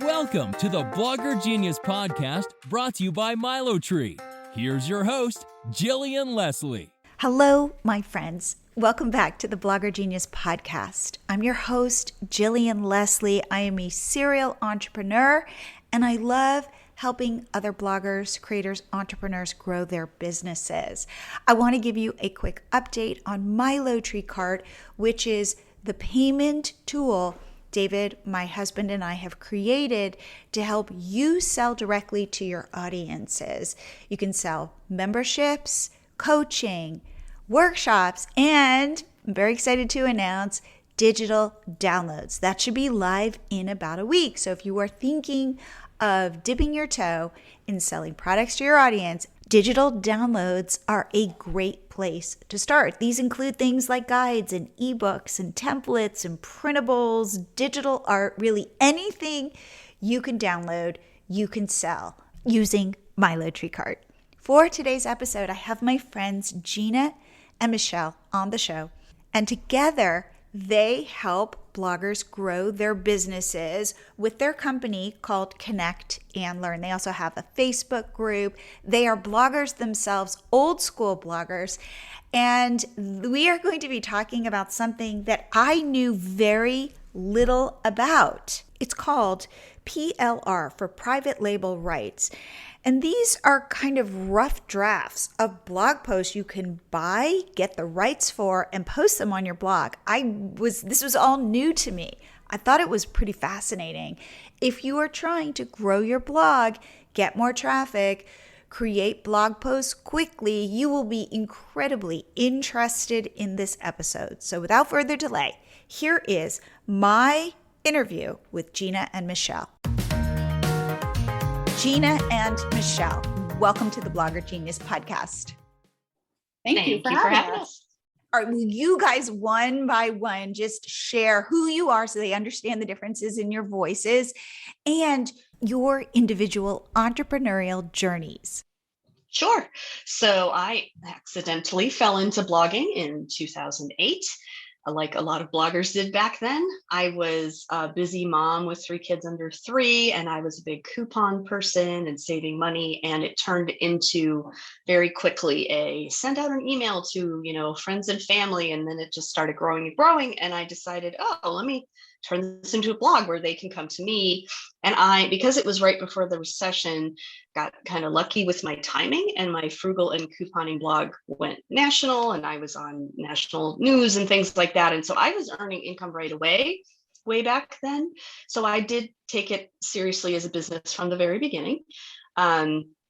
Welcome to the Blogger Genius Podcast, brought to you by MiloTree. Here's your host, Jillian Leslie. Hello, my friends. Welcome back to the Blogger Genius Podcast. I'm your host, Jillian Leslie. I am a serial entrepreneur, and I love helping other bloggers, creators, entrepreneurs grow their businesses. I want to give you a quick update on MiloTreeCart, which is the payment tool David, my husband, and I have created to help you sell directly to your audiences. You can sell memberships, coaching, workshops, and I'm very excited to announce digital downloads. That should be live in about a week. So if you are thinking of dipping your toe in selling products to your audience, digital downloads are a great place to start. These include things like guides and ebooks and templates and printables, digital art, really anything you can download, you can sell using MiloTreeCart. For today's episode, I have my friends Gina and Michele on the show, and together they help bloggers grow their businesses with their company called Connect and Learn. They also have a Facebook group. They are bloggers themselves, old school bloggers. And we are going to be talking about something that I knew very little about. It's called PLR, for private label rights. And these are kind of rough drafts of blog posts you can buy, get the rights for, and post them on your blog. This was all new to me. I thought it was pretty fascinating. If you are trying to grow your blog, get more traffic, create blog posts quickly, you will be incredibly interested in this episode. So without further delay, here is my interview with Gina and Michele. Gina and Michele, welcome to the Blogger Genius Podcast. Thank you for having us. All right, will you guys one by one just share who you are so they understand the differences in your voices and your individual entrepreneurial journeys? Sure. So I accidentally fell into blogging in 2008. Like a lot of bloggers did back then. I was a busy mom with 3 kids under 3, and I was a big coupon person and saving money. And it turned into very quickly a send out an email to, friends and family. And then it just started growing and growing. And I decided, let me turn this into a blog where they can come to me. And because it was right before the recession, got kind of lucky with my timing, and my frugal and couponing blog went national, and I was on national news and things like that. And so I was earning income right away, way back then. So I did take it seriously as a business from the very beginning.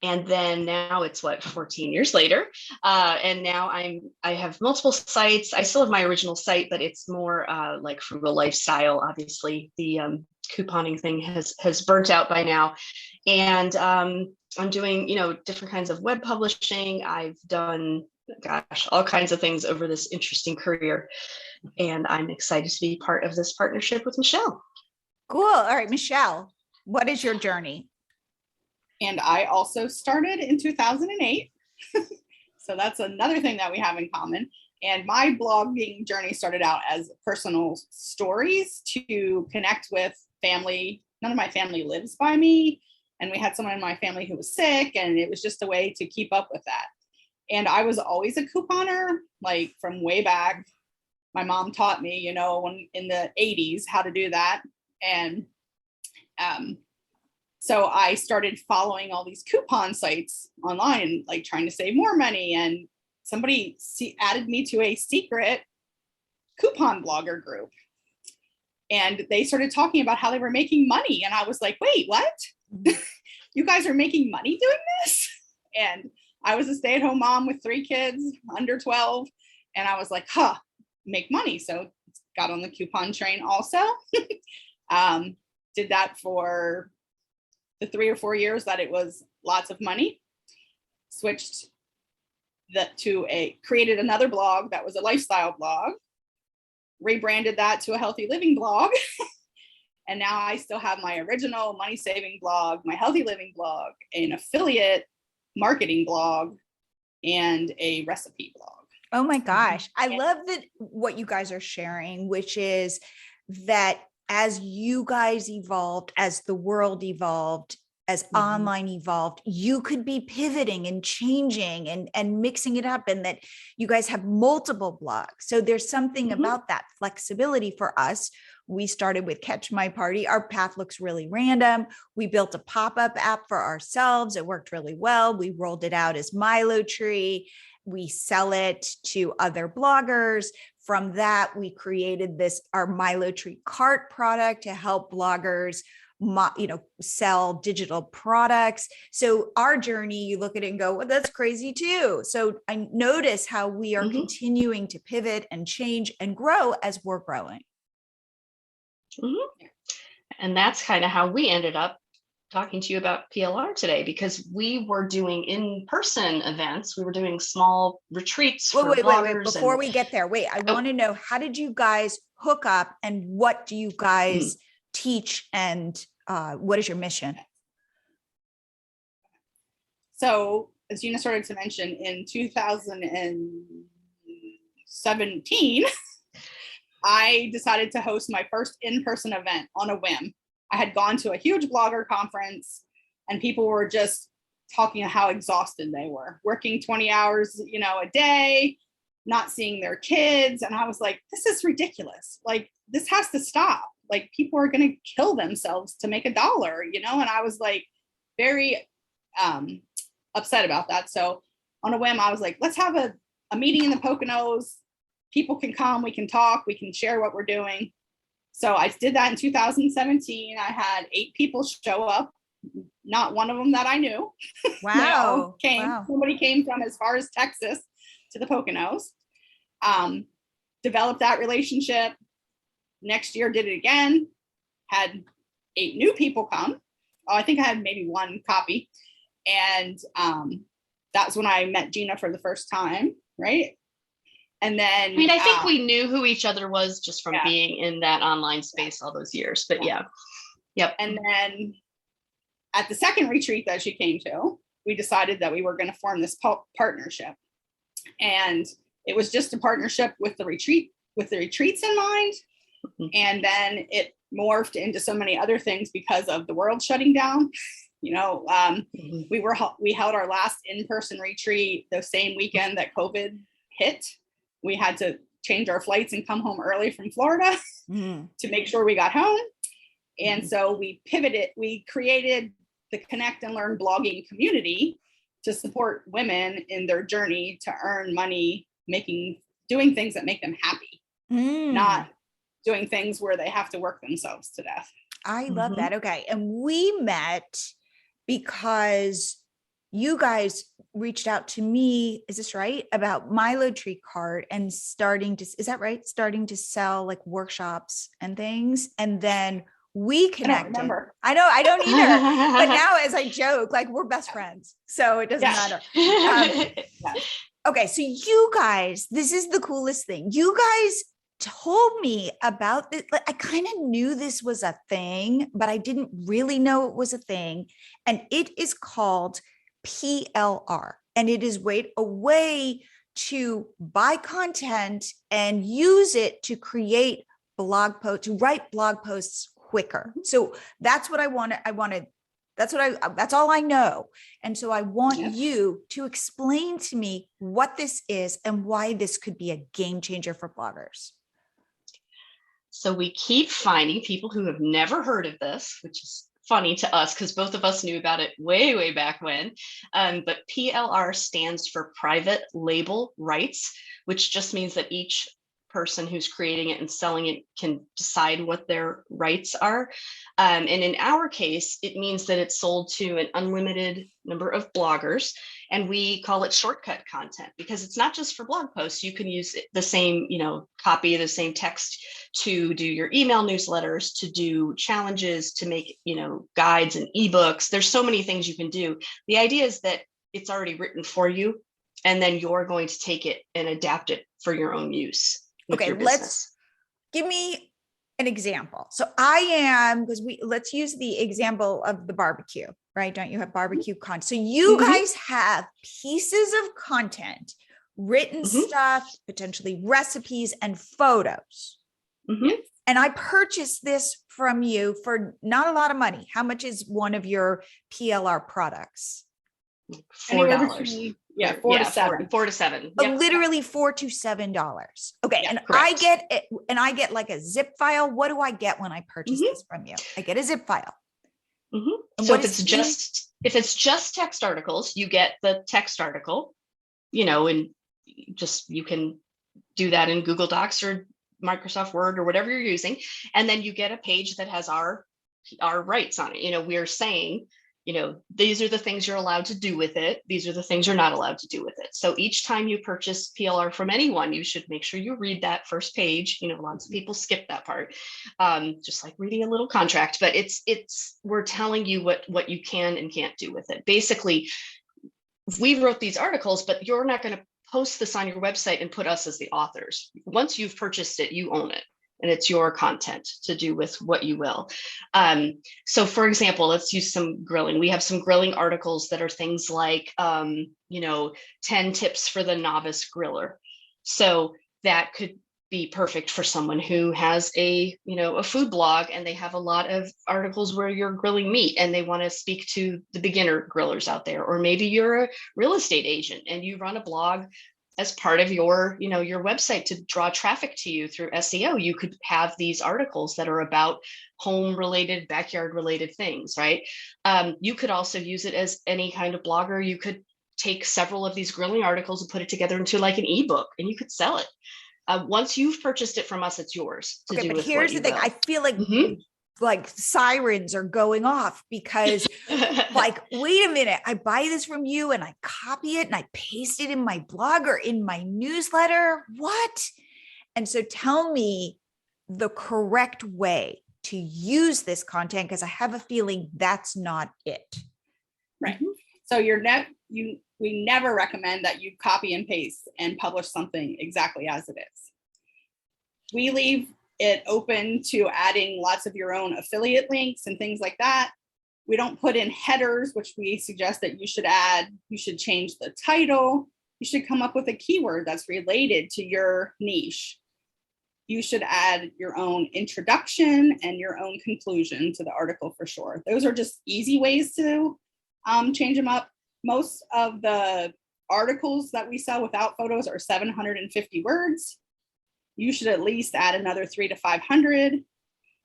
And then now it's 14 years later. And now I have multiple sites. I still have my original site, but it's more like frugal lifestyle. Obviously, the couponing thing has burnt out by now. And I'm doing, different kinds of web publishing. I've done, all kinds of things over this interesting career. And I'm excited to be part of this partnership with Michele. Cool. All right, Michele, what is your journey? And I also started in 2008. So that's another thing that we have in common. And my blogging journey started out as personal stories to connect with family. None of my family lives by me. And we had someone in my family who was sick, and it was just a way to keep up with that. And I was always a couponer, like from way back. My mom taught me, when in the 80s, how to do that. And so I started following all these coupon sites online, like trying to save more money. And somebody added me to a secret coupon blogger group. And they started talking about how they were making money. And I was like, wait, what? You guys are making money doing this? And I was a stay-at-home mom with 3 kids under 12. And I was like, make money. So got on the coupon train also. Did that for the 3 or 4 years that it was lots of money. Switched created another blog that was a lifestyle blog, rebranded that to a healthy living blog. And now I still have my original money saving blog, my healthy living blog, an affiliate marketing blog, and a recipe blog. Oh my gosh. I love that what you guys are sharing, which is that as you guys evolved, as the world evolved, as online evolved, you could be pivoting and changing and mixing it up, and that you guys have multiple blogs. So there's something about that flexibility for us. We started with Catch My Party. Our path looks really random. We built a pop-up app for ourselves. It worked really well. We rolled it out as MiloTree. We sell it to other bloggers. From that, we created our MiloTreeCart product to help bloggers sell digital products. So our journey, you look at it and go, well, that's crazy too. So I notice how we are continuing to pivot and change and grow as we're growing. And that's kind of how we ended up talking to you about PLR today, because we were doing in-person events. We were doing small retreats for bloggers. Wait. Before we get there, I want to know, how did you guys hook up, and what do you guys teach, and what is your mission? So as Gina started to mention, in 2017, I decided to host my first in-person event on a whim. I had gone to a huge blogger conference, and people were just talking how exhausted they were, working 20 hours, a day, not seeing their kids. And I was like, this is ridiculous. Like, this has to stop. Like, people are going to kill themselves to make $1, and I was like very upset about that. So on a whim, I was like, let's have a meeting in the Poconos. People can come, we can talk, we can share what we're doing. So I did that in 2017. I had 8 people show up, not one of them that I knew. Wow. Somebody came from as far as Texas to the Poconos. Developed that relationship. Next year, did it again. Had 8 new people come. Oh, I think I had maybe 1 copy. And that's when I met Gina for the first time, right? And then I think we knew who each other was just from being in that online space all those years. But Yep. And then at the second retreat that she came to, we decided that we were going to form this partnership. And it was just a partnership with the retreats in mind. And then it morphed into so many other things because of the world shutting down. We held our last in-person retreat the same weekend that COVID hit. We had to change our flights and come home early from Florida to make sure we got home. And so we pivoted. We created the Connect and Learn blogging community to support women in their journey to earn money, doing things that make them happy, not doing things where they have to work themselves to death. I love that. Okay. And we met because you guys reached out to me, is this right, about MiloTreeCart and starting to sell like workshops and things. And then we connected. I don't remember. I know, I don't either. But now as I joke, like, we're best friends, so it doesn't matter. Okay. So you guys, this is the coolest thing. You guys told me about this. Like, I kind of knew this was a thing, but I didn't really know it was a thing. And it is called PLR. And it is a way to buy content and use it to create to write blog posts quicker. So that's what that's all I know. And so I want you to explain to me what this is and why this could be a game changer for bloggers. So we keep finding people who have never heard of this, which is funny to us because both of us knew about it way, way back when. But PLR stands for Private Label Rights, which just means that each person who's creating it and selling it can decide what their rights are. And in our case, it means that it's sold to an unlimited number of bloggers. And we call it shortcut content because it's not just for blog posts. You can use the same, copy, the same text to do your email newsletters, to do challenges, to make, guides and ebooks. There's so many things you can do. The idea is that it's already written for you, and then you're going to take it and adapt it for your own use. Okay, give me an example. So let's use the example of the barbecue, right? Don't you have barbecue content? So you guys have pieces of content, written stuff, potentially recipes and photos. and I purchased this from you for not a lot of money. How much is one of your PLR products? $4. Yeah, $4 to $7. $4 to $7. Yep. Literally $4 to $7. Okay. Yeah, and correct. I get like a zip file. What do I get when I purchase this from you? I get a zip file. So if it's just text articles, you get the text article, and you can do that in Google Docs or Microsoft Word or whatever you're using. And then you get a page that has our rights on it. We're saying, these are the things you're allowed to do with it. These are the things you're not allowed to do with it. So each time you purchase PLR from anyone, you should make sure you read that first page. Lots of people skip that part, just like reading a little contract, but we're telling you what you can and can't do with it. Basically, we wrote these articles, but you're not going to post this on your website and put us as the authors. Once you've purchased it, you own it. And it's your content to do with what you will. So for example, let's use some grilling. We have some grilling articles that are things like, 10 tips for the novice griller. So that could be perfect for someone who has a food blog, and they have a lot of articles where you're grilling meat and they want to speak to the beginner grillers out there. Or maybe you're a real estate agent and you run a blog as part of your website to draw traffic to you through SEO. You could have these articles that are about home related, backyard related things, right? You could also use it as any kind of blogger. You could take several of these grilling articles and put it together into like an ebook, and you could sell it. Once you've purchased it from us, it's yours to do with what you will. Here's the thing. I feel like sirens are going off because like, wait a minute, I buy this from you and I copy it and I paste it in my blog or in my newsletter. What? And so tell me the correct way to use this content, because I have a feeling that's not it. Right. So we never recommend that you copy and paste and publish something exactly as it is. We leave it open to adding lots of your own affiliate links and things like that. We don't put in headers, which we suggest that you should add. You should change the title. You should come up with a keyword that's related to your niche. You should add your own introduction and your own conclusion to the article for sure. Those are just easy ways to change them up. Most of the articles that we sell without photos are 750 words. You should at least add another 300 to 500.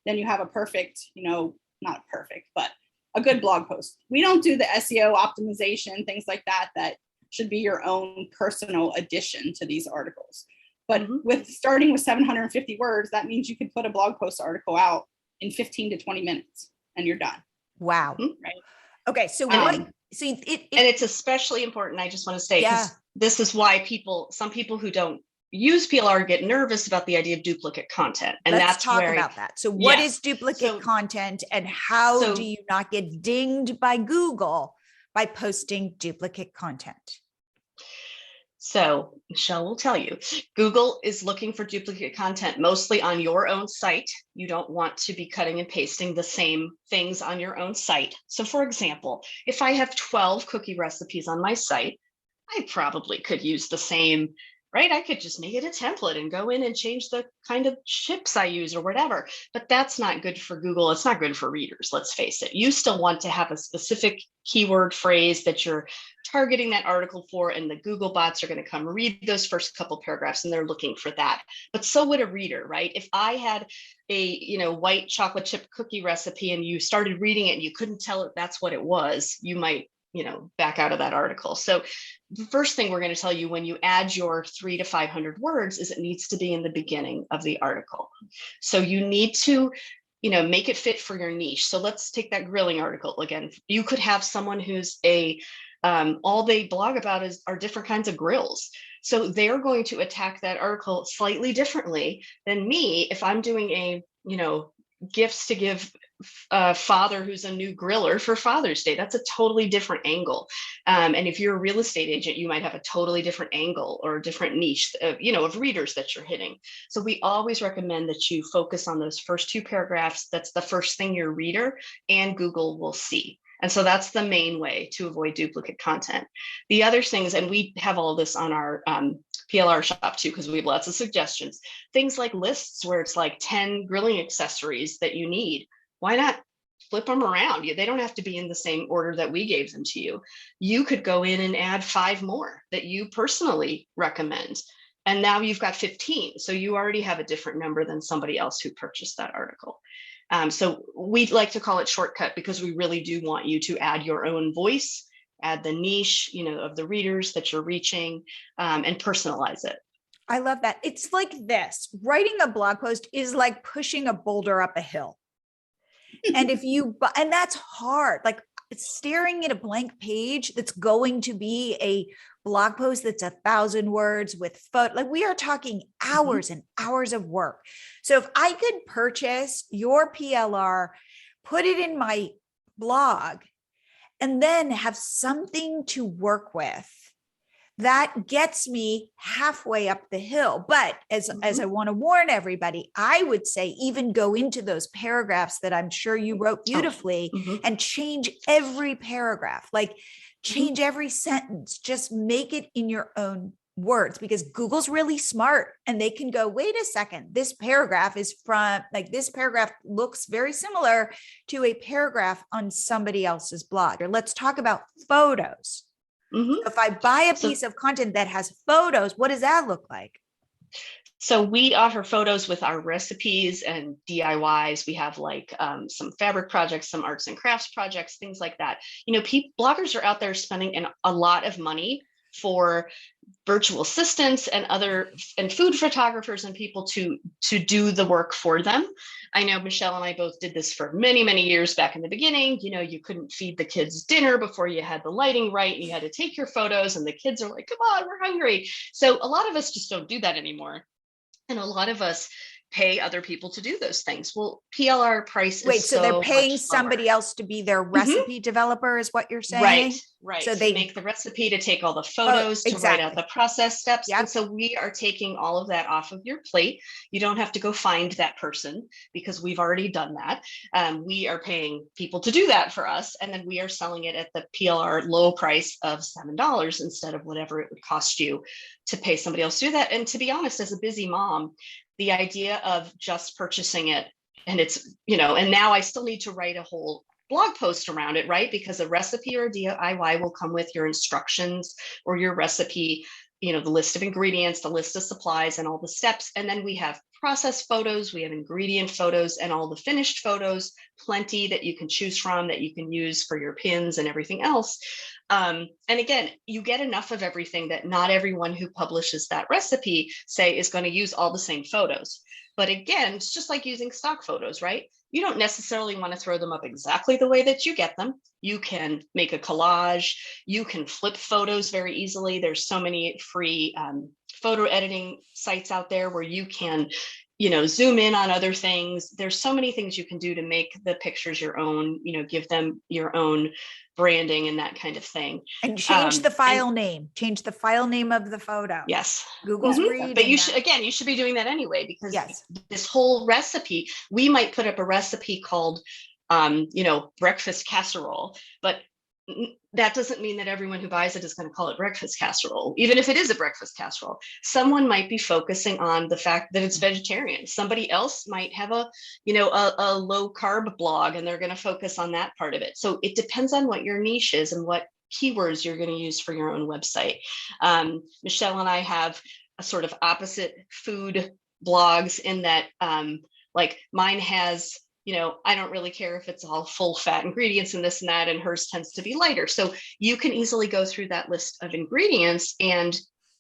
Then you have a perfect, not perfect, but a good blog post. We don't do the SEO optimization, things like that. That should be your own personal addition to these articles. But with starting with 750 words, that means you could put a blog post article out in 15 to 20 minutes and you're done. Wow. Right. Okay. So and it's especially important. I just want to say, because this is why some people who don't use PLR get nervous about the idea of duplicate content. And let's talk about that. So what is duplicate content, and how do you not get dinged by Google by posting duplicate content? So Michelle will tell you, Google is looking for duplicate content mostly on your own site. You don't want to be cutting and pasting the same things on your own site. So for example, if I have 12 cookie recipes on my site, I probably could use the same, right? I could just make it a template and go in and change the kind of chips I use or whatever, but that's not good for Google. It's not good for readers. Let's face it. You still want to have a specific keyword phrase that you're targeting that article for, and the Google bots are going to come read those first couple paragraphs and they're looking for that. But so would a reader, right? If I had a, white chocolate chip cookie recipe and you started reading it and you couldn't tell it that's what it was, you might, back out of that article. So the first thing we're going to tell you when you add your 300 to 500 words is it needs to be in the beginning of the article. So you need to, make it fit for your niche. So let's take that grilling article again. You could have someone who's all they blog about are different kinds of grills. So they're going to attack that article slightly differently than me if I'm doing a, gifts to give a father who's a new griller for Father's Day. That's a totally different angle. And if you're a real estate agent, you might have a totally different angle or a different niche, of readers that you're hitting. So we always recommend that you focus on those first two paragraphs. That's the first thing your reader and Google will see. And so that's the main way to avoid duplicate content. The other things, and we have all this on our PLR shop too, because we have lots of suggestions. Things like lists where it's like 10 grilling accessories that you need. Why not flip them around? They don't have to be in the same order that we gave them to you. You could go in and add 5 more that you personally recommend. And now you've got 15. So you already have a different number than somebody else who purchased that article. So we'd like to call it shortcut because we really do want you to add your own voice, add the niche, of the readers that you're reaching, and personalize it. I love that. It's like this. Writing a blog post is like pushing a boulder up a hill. And and that's hard. Like staring at a blank page that's going to be a blog post that's 1,000 words with photo. Like we are talking hours and hours of work. So if I could purchase your PLR, put it in my blog, and then have something to work with, that gets me halfway up the hill. But as I want to warn everybody, I would say even go into those paragraphs that I'm sure you wrote beautifully and change every paragraph, like change every sentence, just make it in your own words, because Google's really smart and they can go, wait a second, this paragraph looks very similar to a paragraph on somebody else's blog. Or let's talk about photos. So if I buy a piece of content that has photos, what does that look like? So we offer photos with our recipes and DIYs. We have like some fabric projects, some arts and crafts projects, things like that. Bloggers are out there spending a lot of money for virtual assistants and food photographers and people to do the work for them. I know Michelle and I both did this for many, many years back in the beginning. You couldn't feed the kids dinner before you had the lighting right, and you had to take your photos, and the kids are like, come on, we're hungry. So a lot of us just don't do that anymore. And a lot of us pay other people to do those things. Well, PLR price is so they're paying somebody else to be their recipe developer is what you're saying? Right. So they make the recipe, to take all the photos, to write out the process steps. Yep. And so we are taking all of that off of your plate. You don't have to go find that person because we've already done that. We are paying people to do that for us. And then we are selling it at the PLR low price of $7 instead of whatever it would cost you to pay somebody else to do that. And to be honest, as a busy mom, the idea of just purchasing it and and now I still need to write a whole blog post around it, right? Because a recipe or a DIY will come with your instructions or your recipe, the list of ingredients, the list of supplies and all the steps. And then we have process photos, we have ingredient photos and all the finished photos, plenty that you can choose from that you can use for your pins and everything else. And again, you get enough of everything that not everyone who publishes that recipe, say, is going to use all the same photos. But again, it's just like using stock photos, right? You don't necessarily want to throw them up exactly the way that you get them. You can make a collage. You can flip photos very easily. There's so many free photo editing sites out there where you can, zoom in on other things. There's so many things you can do to make the pictures your own, give them your own branding and that kind of thing. And change the file name. Change the file name of the photo. Yes. Google's reading. But you should be doing that anyway, because this whole recipe, we might put up a recipe called, breakfast casserole, but that doesn't mean that everyone who buys it is going to call it breakfast casserole. Even if it is a breakfast casserole, someone might be focusing on the fact that it's vegetarian. Somebody else might have a low carb blog and they're going to focus on that part of it. So it depends on what your niche is and what keywords you're going to use for your own website. Michelle and I have a sort of opposite food blogs in that, like mine has, I don't really care if it's all full fat ingredients and this and that, and hers tends to be lighter. So you can easily go through that list of ingredients and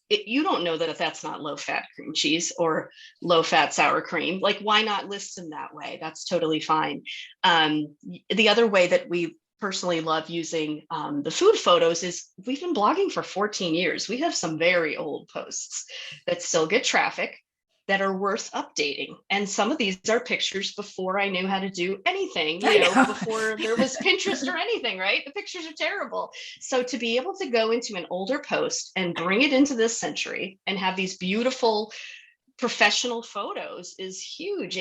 you don't know that if that's not low fat cream cheese or low fat sour cream. Like, why not list them that way? That's totally fine. The other way that we personally love using the food photos is we've been blogging for 14 years. We have some very old posts that still get traffic, that are worth updating. And some of these are pictures before I knew how to do anything, before there was Pinterest or anything, right? The pictures are terrible. So to be able to go into an older post and bring it into this century and have these beautiful professional photos is huge.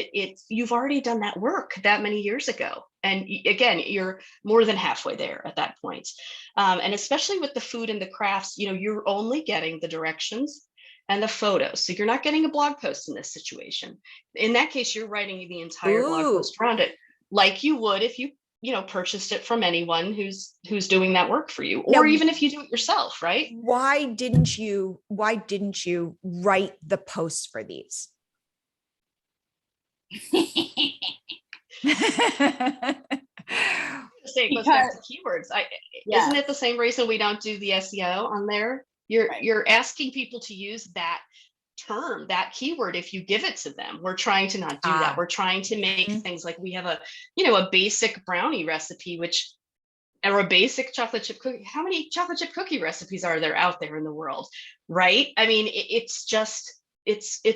You've already done that work that many years ago. And again, you're more than halfway there at that point. And especially with the food and the crafts, you're only getting the directions. and the photos. So you're not getting a blog post in this situation. In that case, you're writing the entire blog post around it, like you would if you purchased it from anyone who's doing that work for you, or even if you do it yourself, right? Why didn't you write the posts for these? It goes back to keywords. Isn't it the same reason we don't do the SEO on there? You're asking people to use that term, that keyword, if you give it to them. We're trying to not do that. We're trying to make things like, we have a basic brownie recipe, or a basic chocolate chip cookie. How many chocolate chip cookie recipes are there out there in the world, right? I mean, it's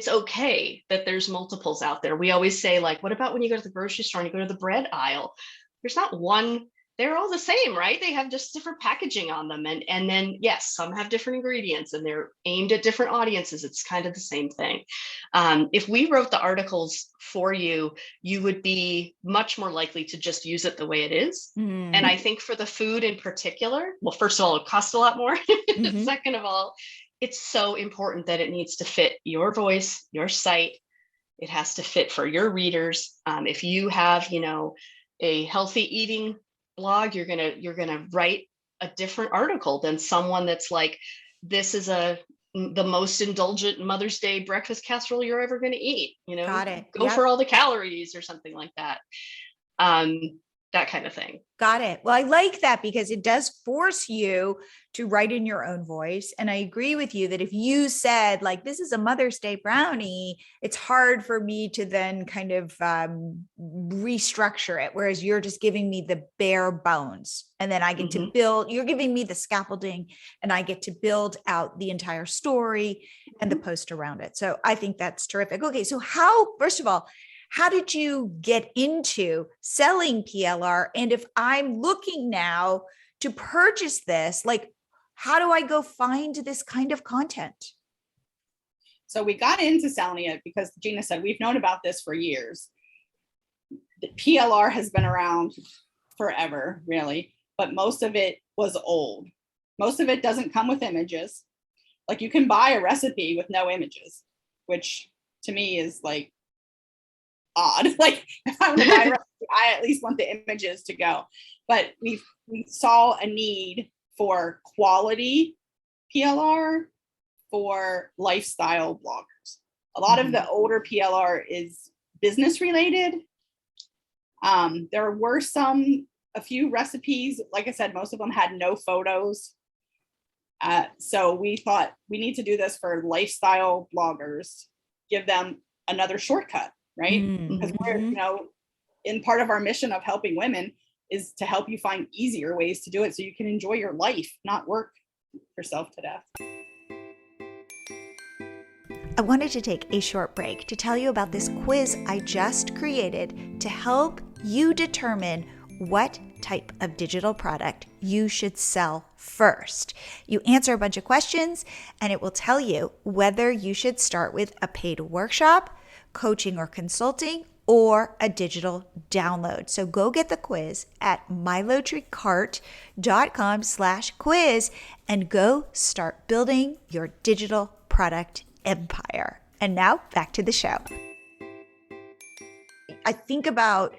okay that there's multiples out there. We always say, like, what about when you go to the grocery store and you go to the bread aisle? There's not one. They're all the same, right? They have just different packaging on them. And then, yes, some have different ingredients and they're aimed at different audiences. It's kind of the same thing. If we wrote the articles for you, you would be much more likely to just use it the way it is. And I think for the food in particular, well, first of all, it costs a lot more. Second of all, it's so important that it needs to fit your voice, your site. It has to fit for your readers. If you have, a healthy eating blog, you're gonna write a different article than someone that's like, this is the most indulgent Mother's Day breakfast casserole you're ever going to eat. Got it. Go for all the calories or something like that. That kind of thing. Got it. Well, I like that because it does force you to write in your own voice. And I agree with you that if you said, like, this is a Mother's Day brownie, it's hard for me to then kind of restructure it. Whereas you're just giving me the bare bones, and then I get to build, you're giving me the scaffolding, and I get to build out the entire story and the post around it. So I think that's terrific. Okay. So first of all, how did you get into selling PLR? And if I'm looking now to purchase this, like, how do I go find this kind of content? So we got into selling it because Gina said, we've known about this for years. The PLR has been around forever, really, but most of it was old. Most of it doesn't come with images. Like, you can buy a recipe with no images, which to me is like, odd. Like, if I want to buy a recipe, I at least want the images to go. But we saw a need for quality PLR for lifestyle bloggers. A lot of the older PLR is business related. There were a few recipes. Like I said, most of them had no photos. So we thought we need to do this for lifestyle bloggers, give them another shortcut. Right? Because we're, in part of our mission of helping women is to help you find easier ways to do it so you can enjoy your life, not work yourself to death. I wanted to take a short break to tell you about this quiz I just created to help you determine what type of digital product you should sell first. You answer a bunch of questions and it will tell you whether you should start with a paid workshop, coaching or consulting, or a digital download. So go get the quiz at MiloTreeCart.com/quiz and go start building your digital product empire. And now back to the show. I think about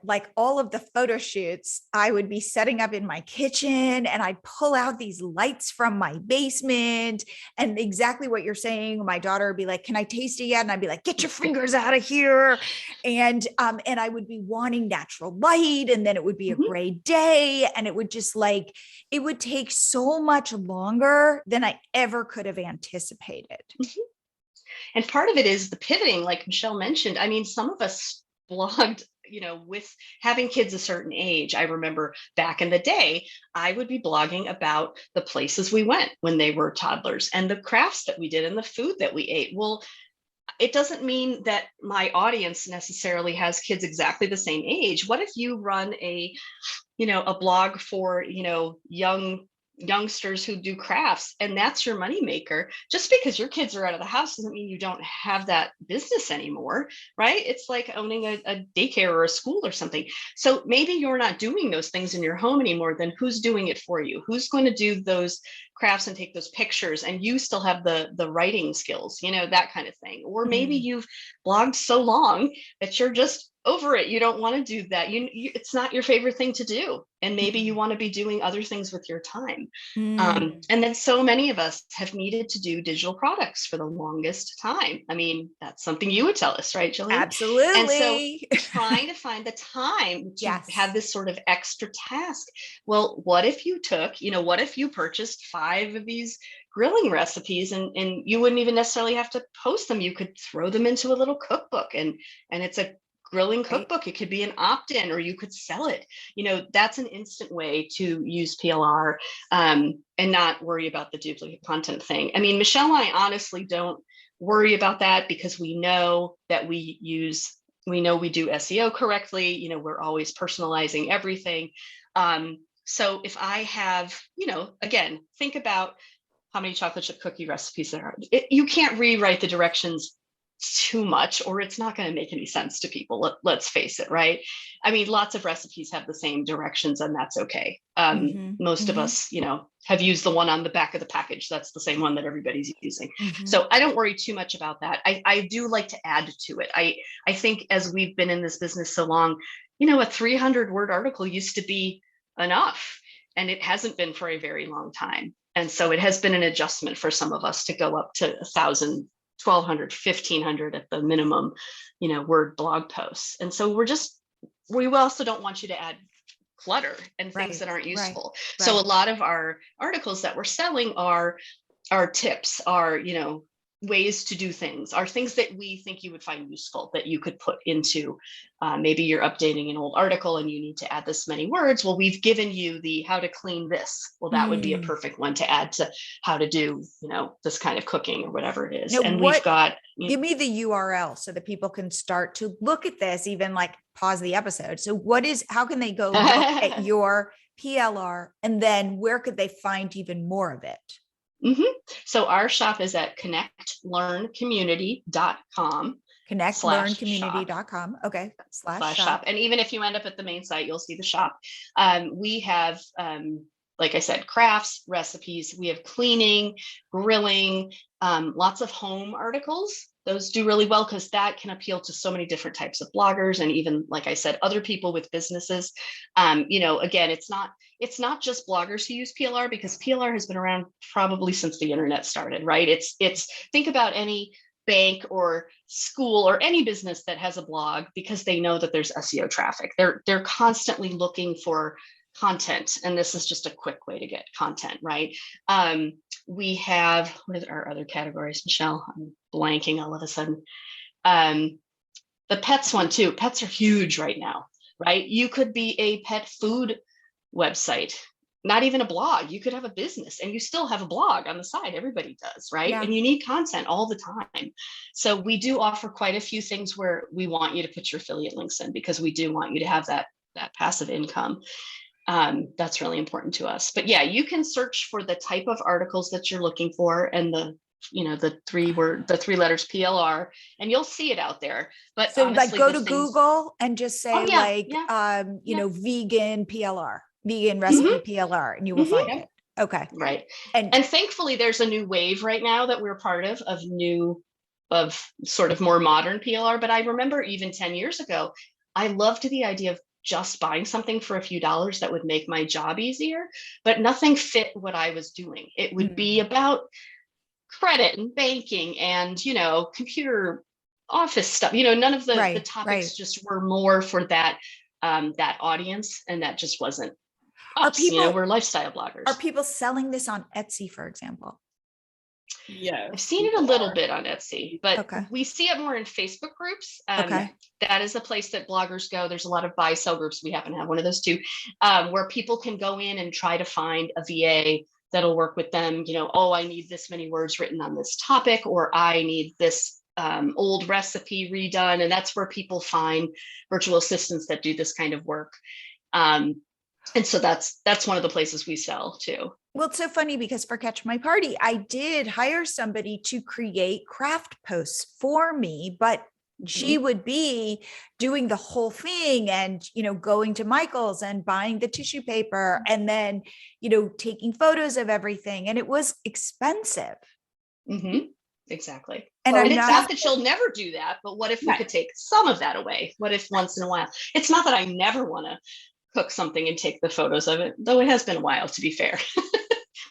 like all of the photo shoots I would be setting up in my kitchen, and I'd pull out these lights from my basement, and exactly what you're saying, my daughter would be like, can I taste it yet? And I'd be like, get your fingers out of here. And I would be wanting natural light, and then it would be a gray day, and it would just like, it would take so much longer than I ever could have anticipated. And part of it is the pivoting, like Michele mentioned. I mean, some of us blogged, with having kids a certain age. I remember back in the day, I would be blogging about the places we went when they were toddlers and the crafts that we did and the food that we ate. Well, it doesn't mean that my audience necessarily has kids exactly the same age. What if you run a blog for, young youngsters who do crafts, and that's your moneymaker. Just because your kids are out of the house doesn't mean you don't have that business anymore, right? It's like owning a daycare or a school or something. So maybe you're not doing those things in your home anymore. Then who's doing it for you? Who's going to do those crafts and take those pictures, and you still have the writing skills, that kind of thing? Or maybe you've blogged so long that you're just over it. You don't want to do that. It's not your favorite thing to do. And maybe you want to be doing other things with your time. And then so many of us have needed to do digital products for the longest time. I mean, that's something you would tell us, right, Jillian? Absolutely. And so trying to find the time to have this sort of extra task. Well, what if you what if you purchased 5 of these grilling recipes and you wouldn't even necessarily have to post them. You could throw them into a little cookbook, and it's a grilling cookbook. It could be an opt-in, or you could sell it. That's an instant way to use PLR and not worry about the duplicate content thing. I mean, Michele and I honestly don't worry about that, because we know that we do SEO correctly. We're always personalizing everything. So if I have, again, think about how many chocolate chip cookie recipes there are. You can't rewrite the directions too much, or it's not going to make any sense to people. Let's face it, right? I mean, lots of recipes have the same directions, and that's okay. Most of us, have used the one on the back of the package. That's the same one that everybody's using. So I don't worry too much about that. I do like to add to it. I think as we've been in this business so long, a 300-word article used to be enough, and it hasn't been for a very long time. And so it has been an adjustment for some of us to go up to 1,000, 1,200, 1,500 at the minimum, word blog posts. And so we also don't want you to add clutter and things that aren't useful. Right. So a lot of our articles that we're selling are tips, are, ways to do things, are things that we think you would find useful, that you could put into, maybe you're updating an old article and you need to add this many words. Well, we've given you the how to clean this. Well, that would be a perfect one to add to how to do, this kind of cooking or whatever it is. Now, and we've got, give me the URL so that people can start to look at this, even like pause the episode. So how can they go look at your PLR, and then where could they find even more of it? So our shop is at connectlearncommunity.com. Connectlearncommunity.com. Okay. /shop. Shop. And even if you end up at the main site, you'll see the shop. We have, like I said, crafts, recipes. We have cleaning, grilling, lots of home articles. Those do really well because that can appeal to so many different types of bloggers, and even, like I said, other people with businesses. Again, it's not just bloggers who use PLR, because PLR has been around probably since the internet started, right? It's think about any bank or school or any business that has a blog, because they know that there's SEO traffic. They're constantly looking for content, and this is just a quick way to get content, right? We have, what are our other categories, Michele? I'm blanking all of a sudden. The pets one too. Pets are huge right now, right? You could be a pet food website, not even a blog. You could have a business and you still have a blog on the side. Everybody does, right? Yeah. And you need content all the time. So we do offer quite a few things where we want you to put your affiliate links in, because we do want you to have that passive income. That's really important to us. But yeah, you can search for the type of articles that you're looking for, and the 3 letters PLR, and you'll see it out there. But so honestly, go to Google and just say vegan PLR, vegan recipe PLR, and you will find it. Okay. Right. And thankfully there's a new wave right now that we're part of sort of more modern PLR. But I remember even 10 years ago, I loved the idea of just buying something for a few dollars that would make my job easier, but nothing fit what I was doing. It would be about credit and banking and, computer office stuff, none of the topics just were more for that audience. And that just wasn't us. We're lifestyle bloggers. Are people selling this on Etsy, for example? Yeah, I've seen it a little bit on Etsy, but we see it more in Facebook groups. That is the place that bloggers go. There's a lot of buy sell groups. We happen to have one of those too, where people can go in and try to find a VA that'll work with them. I need this many words written on this topic, or I need this old recipe redone. And that's where people find virtual assistants that do this kind of work. And so that's one of the places we sell too. Well, it's so funny because for Catch My Party, I did hire somebody to create craft posts for me, but she would be doing the whole thing and, going to Michael's and buying the tissue paper and then, taking photos of everything. And it was expensive. Mm-hmm. Exactly. And it's not that she'll never do that, but what if we could take some of that away? What if once in a while? It's not that I never want to cook something and take the photos of it, though it has been a while, to be fair.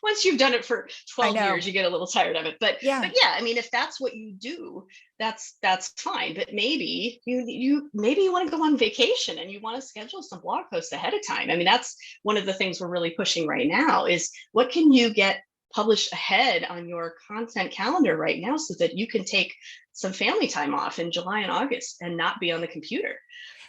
Once you've done it for 12 years, you get a little tired of it. But yeah, I mean, if that's what you do, that's fine. But maybe you want to go on vacation and you want to schedule some blog posts ahead of time. I mean, that's one of the things we're really pushing right now is what can you get published ahead on your content calendar right now so that you can take some family time off in July and August and not be on the computer.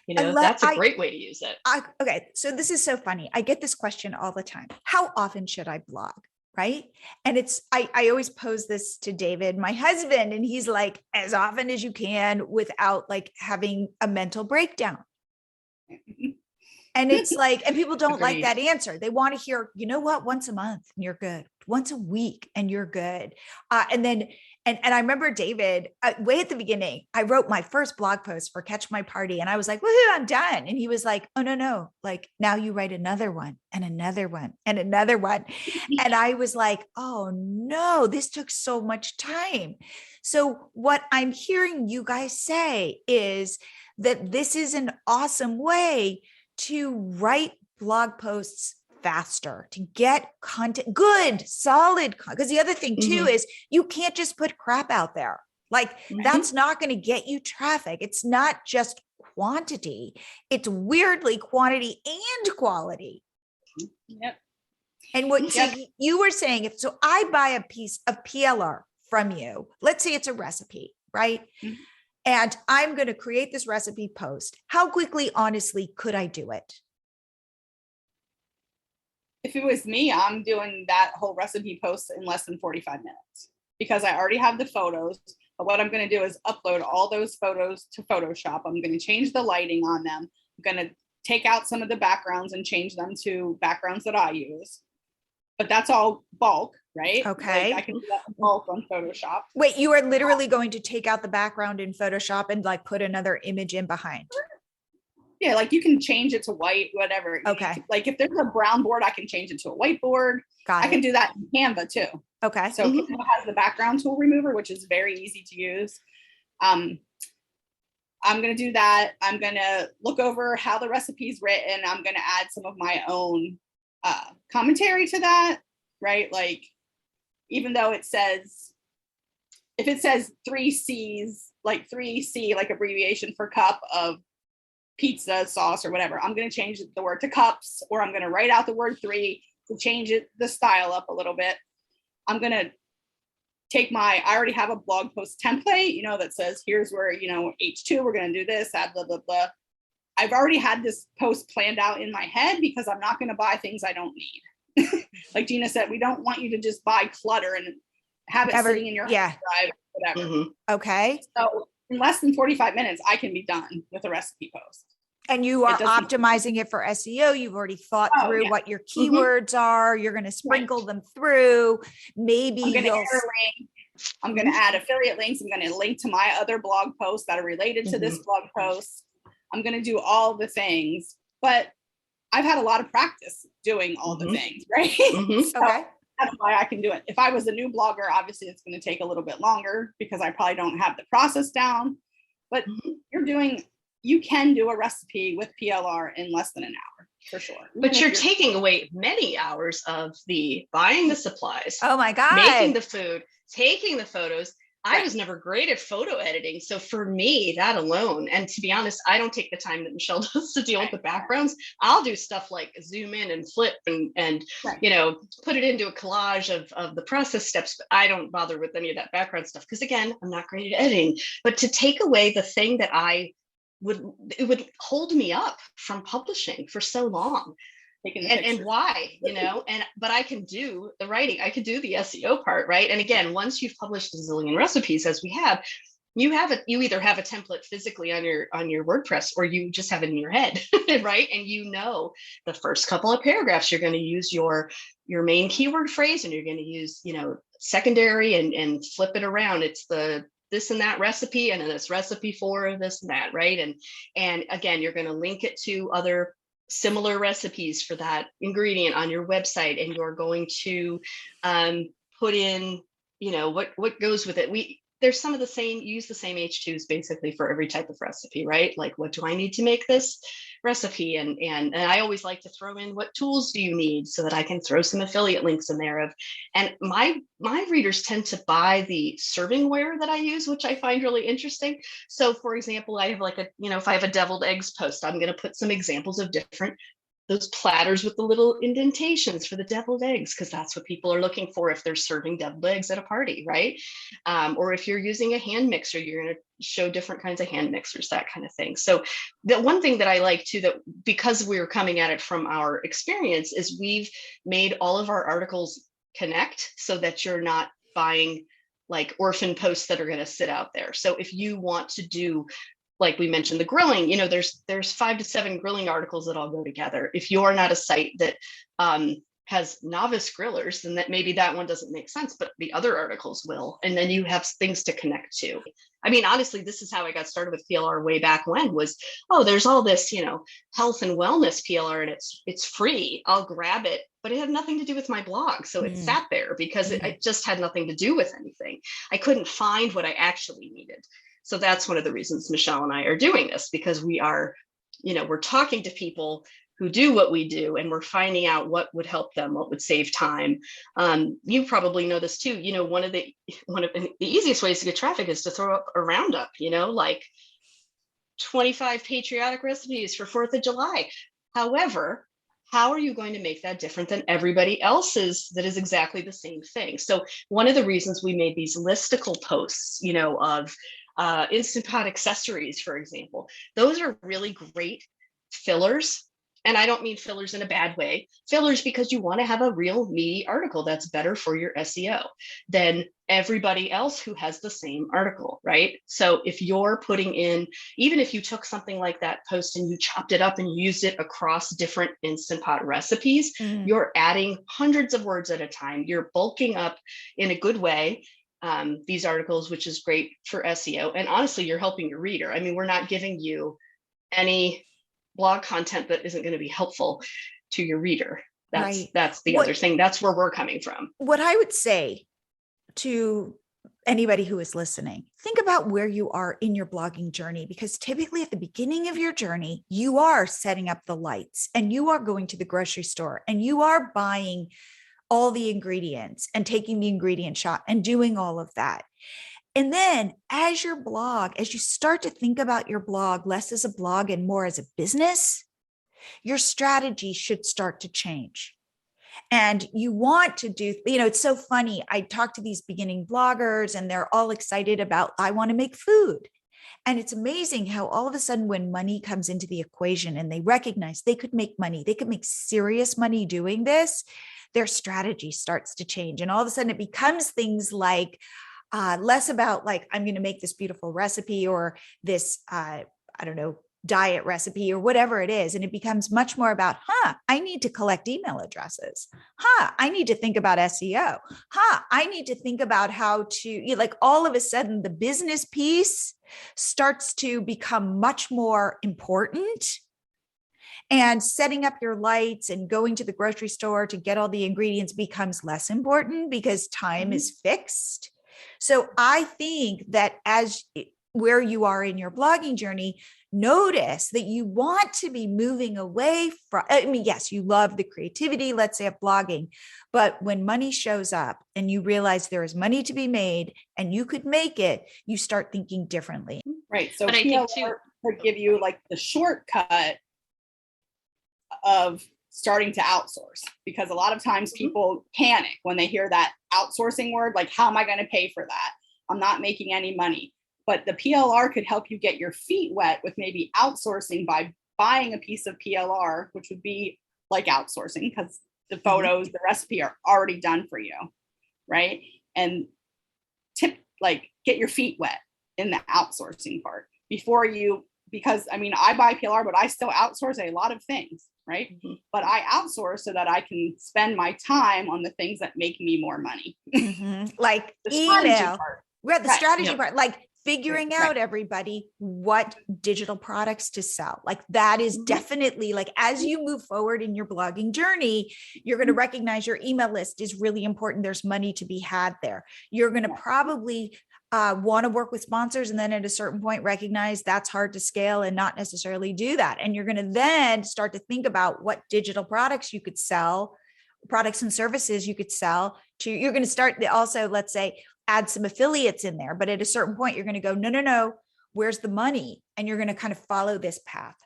That's a great way to use it. Okay. So this is so funny. I get this question all the time. How often should I blog? Right. And I always pose this to David, my husband, and he's like, as often as you can without like having a mental breakdown. And it's like, and people don't like that answer. They want to hear, once a month and you're good. Once a week and you're good. And I remember David, way at the beginning, I wrote my first blog post for Catch My Party. And I was like, woohoo, I'm done. And he was like, oh, no. Like now you write another one and another one and another one. And I was like, oh no, this took so much time. So what I'm hearing you guys say is that this is an awesome way to write blog posts faster, to get content, good, solid content. Because the other thing too is you can't just put crap out there. Like that's not going to get you traffic. It's not just quantity. It's weirdly quantity and quality. Yep. And what you were saying, if so I buy a piece of PLR from you, let's say it's a recipe, right? And I'm going to create this recipe post. How quickly, honestly, could I do it? If it was me, I'm doing that whole recipe post in less than 45 minutes because I already have the photos. But what I'm going to do is upload all those photos to Photoshop. I'm going to change the lighting on them. I'm going to take out some of the backgrounds and change them to backgrounds that I use. But that's all bulk, right? Okay. Like I can do that in bulk on Photoshop. Wait, you are literally going to take out the background in Photoshop and like put another image in behind? Yeah, like you can change it to white, whatever. Okay. Like if there's a brown board, I can change it to a whiteboard. I can do that in Canva too. Okay. So Canva has the background tool remover, which is very easy to use. I'm going to do that. I'm going to look over how the recipe's written. I'm going to add some of my own commentary to that, right? Like even though it says, if it says 3C's, like 3C, like abbreviation for cup of pizza sauce or whatever, I'm going to change the word to cups, or I'm going to write out the word 3 to change the style up a little bit. I'm going to take I already have a blog post template, that says, here's where, H2, we're going to do this, add blah, blah, blah. I've already had this post planned out in my head because I'm not going to buy things I don't need. Like Gina said, we don't want you to just buy clutter and have it sitting in your hard drive, whatever. Okay. So in less than 45 minutes, I can be done with a recipe post. And you are optimizing it for SEO. You've already thought through what your keywords are. You're going to sprinkle them through. Maybe I'm going to add affiliate links. I'm going to link to my other blog posts that are related to this blog post. I'm going to do all the things, but I've had a lot of practice doing all the things, right? So that's why I can do it. If I was a new blogger, obviously it's going to take a little bit longer because I probably don't have the process down, but you can do a recipe with PLR in less than an hour for sure. But you're taking away many hours of the buying the supplies. Oh my God. Making the food, taking the photos. I was never great at photo editing. So for me, that alone, and to be honest, I don't take the time that Michele does to deal with the backgrounds. I'll do stuff like zoom in and flip and put it into a collage of the process steps, but I don't bother with any of that background stuff. Because again, I'm not great at editing, but to take away the thing that it would hold me up from publishing for so long. And why, but I can do the writing, I could do the SEO part, right? And again, once you've published a zillion recipes, as we have, you either have a template physically on your WordPress, or you just have it in your head, right? And the first couple of paragraphs, you're going to use your your main keyword phrase, and you're going to use, secondary and flip it around. It's the this and that recipe, and then this recipe for this and that, right? And again, you're going to link it to other similar recipes for that ingredient on your website, and you're going to put in, what goes with it. There's some of the same, use the same H2s basically for every type of recipe, right? Like, what do I need to make this recipe? And I always like to throw in, what tools do you need, so that I can throw some affiliate links in there and my readers tend to buy the servingware that I use, which I find really interesting. So for example, I have if I have a deviled eggs post, I'm going to put some examples of those platters with the little indentations for the deviled eggs, because that's what people are looking for if they're serving deviled eggs at a party, right? Or if you're using a hand mixer, you're going to show different kinds of hand mixers, that kind of thing. So the one thing that I like too, that because we're coming at it from our experience, is we've made all of our articles connect so that you're not buying like orphan posts that are going to sit out there. So if you want to do, like we mentioned, the grilling, there's 5 to 7 grilling articles that all go together. If you're not a site that has novice grillers, then maybe that one doesn't make sense, but the other articles will. And then you have things to connect to. I mean, honestly, this is how I got started with PLR way back when, was, there's all this, health and wellness PLR, and it's free. I'll grab it, but it had nothing to do with my blog. So it sat there because it just had nothing to do with anything. I couldn't find what I actually needed. So that's one of the reasons Michele and I are doing this, because we are, we're talking to people who do what we do, and we're finding out what would help them, what would save time. You probably know this too. One of the easiest ways to get traffic is to throw up a roundup, like 25 patriotic recipes for 4th of July. However, how are you going to make that different than everybody else's that is exactly the same thing? So one of the reasons we made these listicle posts, of Instant Pot accessories, for example, those are really great fillers. And I don't mean fillers in a bad way, fillers because you want to have a real meaty article that's better for your SEO than everybody else who has the same article, right? So if you're putting in, even if you took something like that post and you chopped it up and used it across different Instant Pot recipes, you're adding hundreds of words at a time. You're bulking up in a good way these articles, which is great for SEO. And honestly, you're helping your reader. I mean, we're not giving you any blog content that isn't going to be helpful to your reader. That's the other thing. That's where we're coming from. What I would say to anybody who is listening, think about where you are in your blogging journey, because typically at the beginning of your journey, you are setting up the lights and you are going to the grocery store and you are buying all the ingredients and taking the ingredient shot and doing all of that. And then as you start to think about your blog less as a blog and more as a business, your strategy should start to change. And you want to do, it's so funny. I talk to these beginning bloggers and they're all excited about, I want to make food. And it's amazing how all of a sudden when money comes into the equation and they recognize they could make money, they could make serious money doing this, their strategy starts to change. And all of a sudden it becomes things like less about like, I'm going to make this beautiful recipe or this, diet recipe or whatever it is. And it becomes much more about, I need to collect email addresses. I need to think about SEO. I need to think about how to, like all of a sudden the business piece starts to become much more important. And setting up your lights and going to the grocery store to get all the ingredients becomes less important because time is fixed. So I think that where you are in your blogging journey, notice that you want to be moving away from, yes, you love the creativity, let's say, of blogging, but when money shows up and you realize there is money to be made and you could make it, you start thinking differently. Right. So PLR could give you like the shortcut of starting to outsource, because a lot of times people panic when they hear that outsourcing word, like, how am I going to pay for that? I'm not making any money. But the PLR could help you get your feet wet with maybe outsourcing by buying a piece of PLR, which would be like outsourcing because the photos, the recipe are already done for you, right? And get your feet wet in the outsourcing part before you because I mean, I buy PLR, but I still outsource a lot of things, right? Mm-hmm. But I outsource so that I can spend my time on the things that make me more money. Like The email. We're at the Right. strategy part, like figuring out everybody what digital products to sell. Like that is definitely like, as you move forward in your blogging journey, you're going to recognize your email list is really important. There's money to be had there. You're going to probably want to work with sponsors, and then at a certain point recognize that's hard to scale and not necessarily do that. And you're going to then start to think about what digital products you could sell, products and services you could sell to. You're going to start also, let's say, add some affiliates in there, but at a certain point you're going to go, no, where's the money? And you're going to kind of follow this path.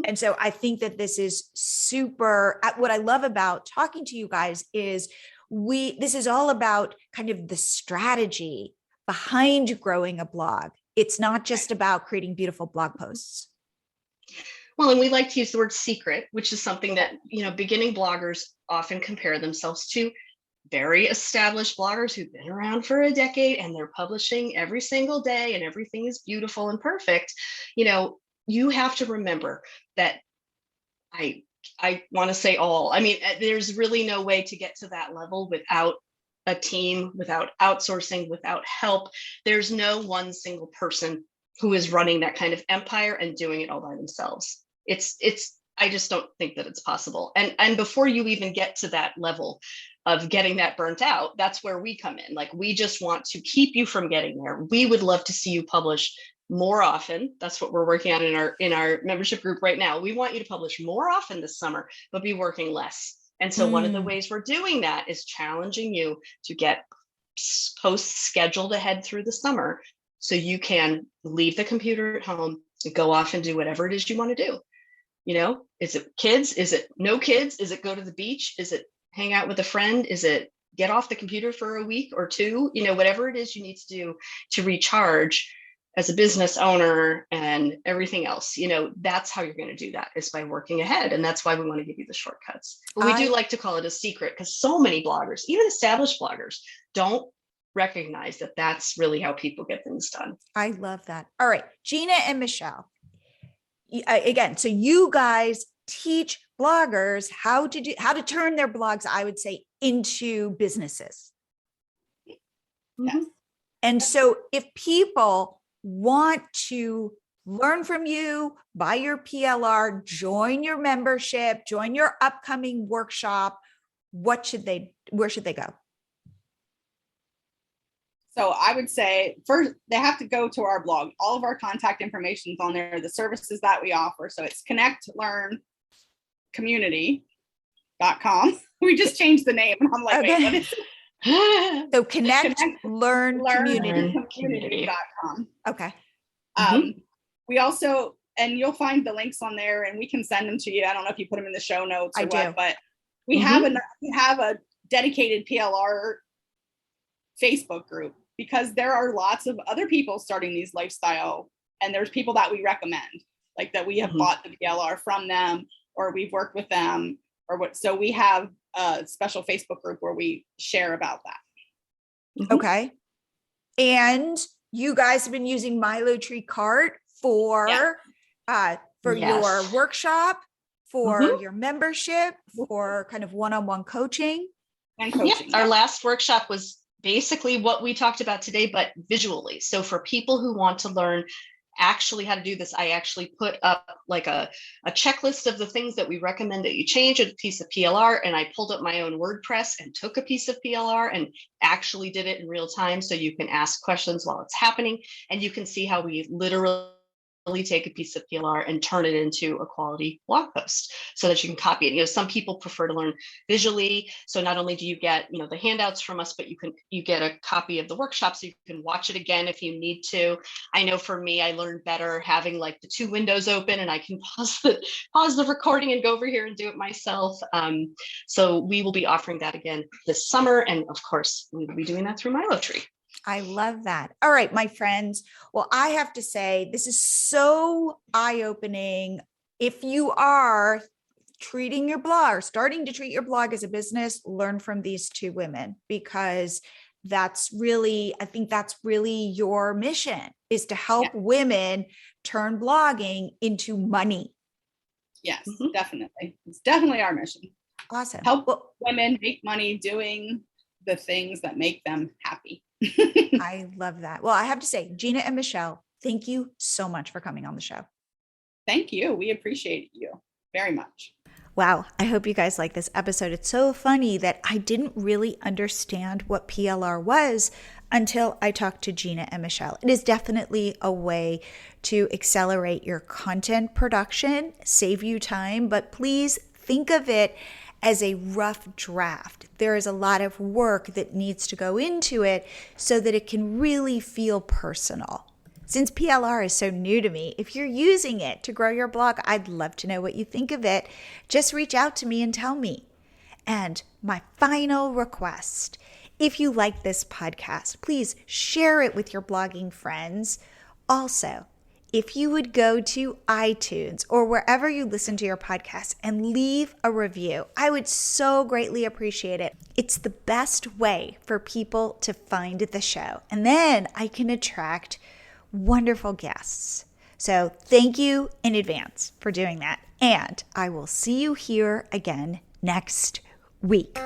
And so I think that this is super, what I love about talking to you guys is this is all about kind of the strategy behind growing a blog. It's not just about creating beautiful blog posts. Well, and we like to use the word secret, which is something that, beginning bloggers often compare themselves to very established bloggers who've been around for a decade and they're publishing every single day and everything is beautiful and perfect. You have to remember that I want to say there's really no way to get to that level without a team, without outsourcing, without help. There's no one single person who is running that kind of empire and doing it all by themselves. I just don't think that it's possible. And before you even get to that level of getting that burnt out, that's where we come in. Like, we just want to keep you from getting there. We would love to see you publish more often. That's what we're working on in our membership group right now. We want you to publish more often this summer, but be working less. And so one of the ways we're doing that is challenging you to get posts scheduled ahead through the summer so you can leave the computer at home and go off and do whatever it is you want to do. Is it kids? Is it no kids? Is it go to the beach? Is it hang out with a friend? Is it get off the computer for a week or two? Whatever it is you need to do to recharge as a business owner and everything else, that's how you're going to do that, is by working ahead. And that's why we want to give you the shortcuts. But we do like to call it a secret, because so many bloggers, even established bloggers, don't recognize that that's really how people get things done. I love that. All right, Gina and Michele. Again, so you guys teach bloggers how to turn their blogs, I would say, into businesses. Yes. And so if people want to learn from you, buy your PLR, join your membership, join your upcoming workshop, where should they go? So I would say first, they have to go to our blog. All of our contact information is on there, the services that we offer. So it's connectlearncommunity.com. We just changed the name. And I'm like, Okay. wait, what is it? So connectlearncommunity.com. Okay. We also, and you'll find the links on there and we can send them to you. I don't know if you put them in the show notes or what, but we have a dedicated PLR Facebook group, because there are lots of other people starting these lifestyle, and there's people that we recommend, like that we have bought the PLR from them, or we've worked with them, or what. So we have a special Facebook group where we share about that. Okay. And you guys have been using MiloTreeCart for your workshop, for your membership, for kind of one-on-one coaching. And coaching. Our last workshop was basically what we talked about today, but visually. So for people who want to learn actually how to do this, I actually put up like a checklist of the things that we recommend that you change a piece of PLR. And I pulled up my own WordPress and took a piece of PLR and actually did it in real time. So you can ask questions while it's happening, and you can see how we literally take a piece of PLR and turn it into a quality blog post so that you can copy it. Some people prefer to learn visually. So not only do you get, the handouts from us, but you get a copy of the workshop so you can watch it again if you need to. I know for me, I learned better having like the two windows open, and I can pause the recording and go over here and do it myself. So we will be offering that again this summer. And of course, we will be doing that through MiloTree. I love that. All right, my friends. Well, I have to say, this is so eye-opening. If you are treating your blog or starting to treat your blog as a business, learn from these two women, because I think that's really your mission, is to help women turn blogging into money. Yes, definitely. It's definitely our mission. Awesome. Help women make money doing the things that make them happy. I love that. Well, I have to say, Gina and Michele, thank you so much for coming on the show. Thank you. We appreciate you very much. Wow. I hope you guys like this episode. It's so funny that I didn't really understand what PLR was until I talked to Gina and Michele. It is definitely a way to accelerate your content production, save you time, but please think of it as a rough draft. There is a lot of work that needs to go into it so that it can really feel personal. Since PLR is so new to me, if you're using it to grow your blog, I'd love to know what you think of it. Just reach out to me and tell me. And my final request, if you like this podcast, please share it with your blogging friends. Also, if you would go to iTunes or wherever you listen to your podcast and leave a review, I would so greatly appreciate it. It's the best way for people to find the show. And then I can attract wonderful guests. So thank you in advance for doing that. And I will see you here again next week.